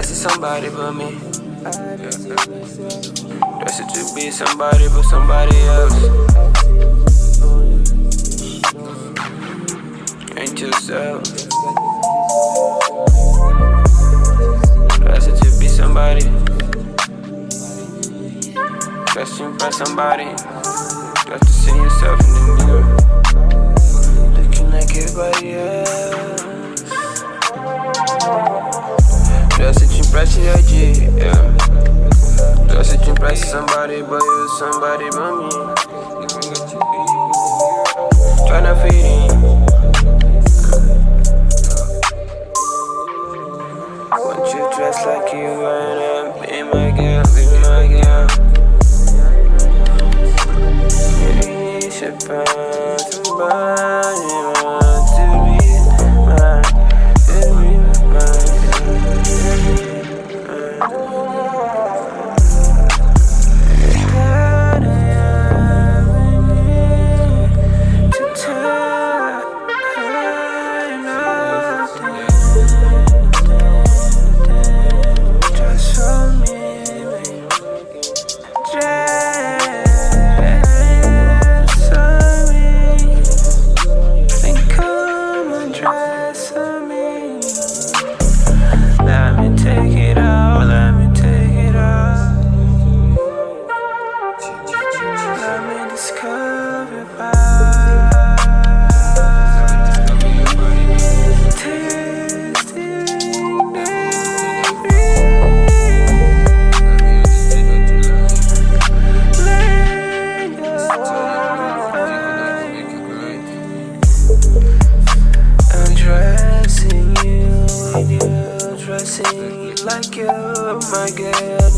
impress somebody but me. Dress it to be somebody but somebody else. Ain't yourself. Dress it to be somebody. Dress to impress somebody. Dress to see yourself in the mirror. Looking like everybody else. Dress it to impress your IG, yeah. Dress it to impress somebody but you, somebody but me. Tryna fit in. Want you dressed like you and be my girl, be my girl. Maybe you should find somebody want to be mine, to be mine. Dressing like you, my girl.